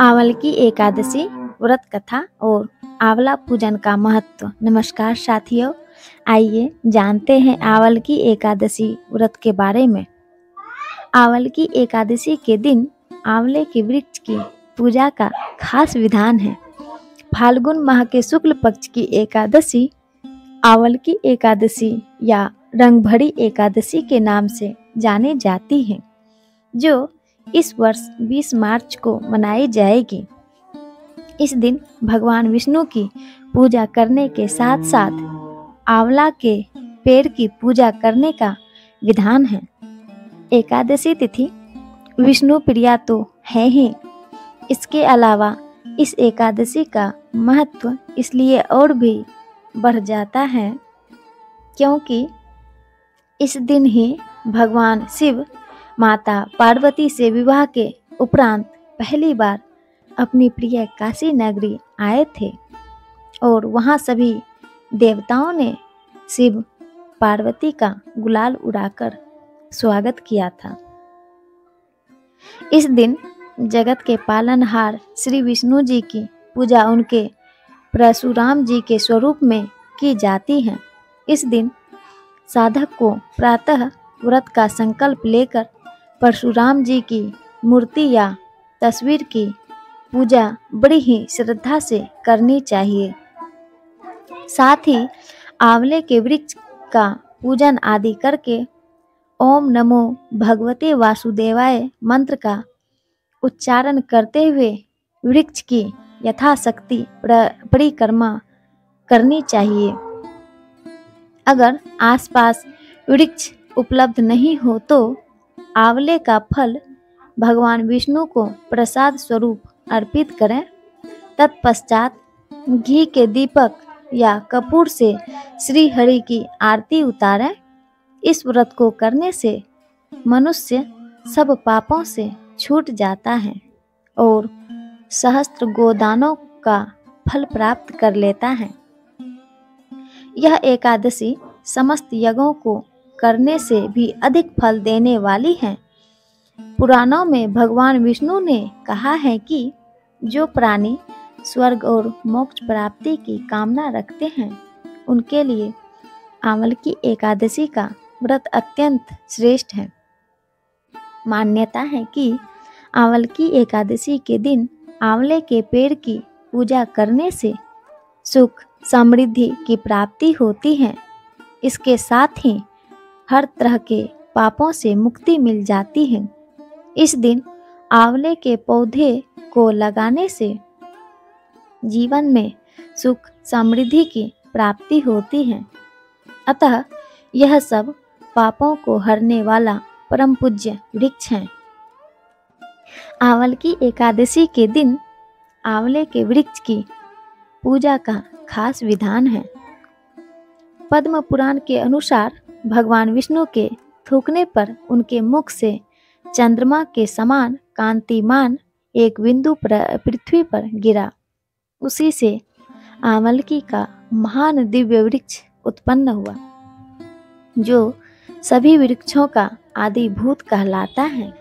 आंवल की एकादशी व्रत कथा और आंवला पूजन का महत्व। नमस्कार साथियों, आइए जानते हैं आंवल की एकादशी व्रत के बारे में। आंवल की एकादशी के दिन आंवले के वृक्ष की पूजा का खास विधान है। फाल्गुन माह के शुक्ल पक्ष की एकादशी आंवल की एकादशी या रंगभरी एकादशी के नाम से जानी जाती है, जो इस वर्ष 20 मार्च को मनाई जाएगी। इस दिन भगवान विष्णु की पूजा करने के साथ साथ आंवला के पेड़ की पूजा करने का विधान है। एकादशी तिथि विष्णु प्रिया तो है ही, इसके अलावा इस एकादशी का महत्व इसलिए और भी बढ़ जाता है क्योंकि इस दिन ही भगवान शिव माता पार्वती से विवाह के उपरांत पहली बार अपनी प्रिय काशी नगरी आए थे और वहां सभी देवताओं ने शिव पार्वती का गुलाल उड़ाकर स्वागत किया था। इस दिन जगत के पालनहार श्री विष्णु जी की पूजा उनके परशुराम जी के स्वरूप में की जाती है। इस दिन साधक को प्रातः व्रत का संकल्प लेकर परशुराम जी की मूर्ति या तस्वीर की पूजा बड़ी ही श्रद्धा से करनी चाहिए। साथ ही आंवले के वृक्ष का पूजन आदि करके ओम नमो भगवते वासुदेवाय मंत्र का उच्चारण करते हुए वृक्ष की यथाशक्ति परिक्रमा करनी चाहिए। अगर आसपास वृक्ष उपलब्ध नहीं हो तो आंवले का फल भगवान विष्णु को प्रसाद स्वरूप अर्पित करें। तत्पश्चात घी के दीपक या कपूर से श्री हरि की आरती उतारें। इस व्रत को करने से मनुष्य सब पापों से छूट जाता है और सहस्त्र गोदानों का फल प्राप्त कर लेता है। यह एकादशी समस्त यज्ञों को करने से भी अधिक फल देने वाली है। पुराणों में भगवान विष्णु ने कहा है कि जो प्राणी स्वर्ग और मोक्ष प्राप्ति की कामना रखते हैं, उनके लिए आंवल की एकादशी का व्रत अत्यंत श्रेष्ठ है। मान्यता है कि आंवल की एकादशी के दिन आंवले के पेड़ की पूजा करने से सुख समृद्धि की प्राप्ति होती है। इसके साथ ही हर तरह के पापों से मुक्ति मिल जाती है। इस दिन आंवले के पौधे को लगाने से जीवन में सुख समृद्धि की प्राप्ति होती है। अतः यह सब पापों को हरने वाला परम पूज्य वृक्ष है। आंवल की एकादशी के दिन आंवले के वृक्ष की पूजा का खास विधान है। पद्म पुराण के अनुसार भगवान विष्णु के थूकने पर उनके मुख से चंद्रमा के समान कांतिमान एक बिंदु पृथ्वी पर गिरा। उसी से आंवलकी का महान दिव्य वृक्ष उत्पन्न हुआ, जो सभी वृक्षों का आदिभूत कहलाता है।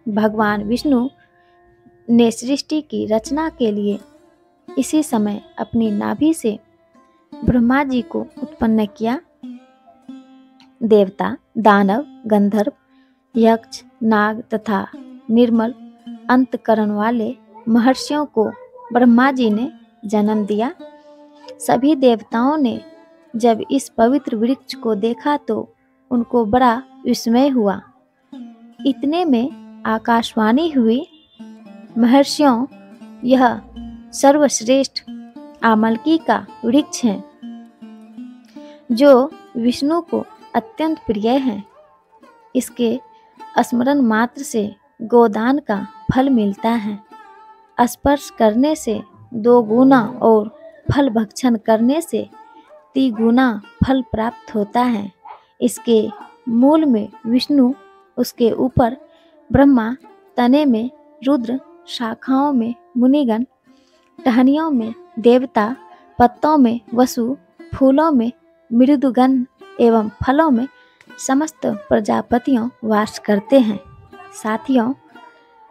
भगवान विष्णु ने सृष्टि की रचना के लिए इसी समय अपनी नाभि से ब्रह्मा जी को उत्पन्न किया। देवता, दानव, गंधर्व, यक्ष, नाग तथा निर्मल अंतकरण वाले महर्षियों को ब्रह्मा जी ने जन्म दिया। सभी देवताओं ने जब इस पवित्र वृक्ष को देखा तो उनको बड़ा विस्मय हुआ। इतने में आकाशवाणी हुई, महर्षियों, यह सर्वश्रेष्ठ आंवलकी का वृक्ष है, जो विष्णु को अत्यंत प्रिय है। इसके स्मरण मात्र से गोदान का फल मिलता है। स्पर्श करने से 2 गुना और फल भक्षण करने से 3 गुना फल प्राप्त होता है। इसके मूल में विष्णु, उसके ऊपर ब्रह्मा, तने में रुद्र, शाखाओं में मुनिगण, टहनियों में देवता, पत्तों में वसु, फूलों में मृदुगण एवं फलों में समस्त प्रजापतियों वास करते हैं। साथियों,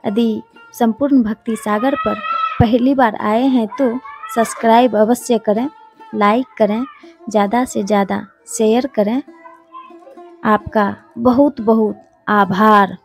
यदि संपूर्ण भक्ति सागर पर पहली बार आए हैं तो सब्सक्राइब अवश्य करें, लाइक करें, ज़्यादा से ज़्यादा शेयर करें। आपका बहुत बहुत आभार।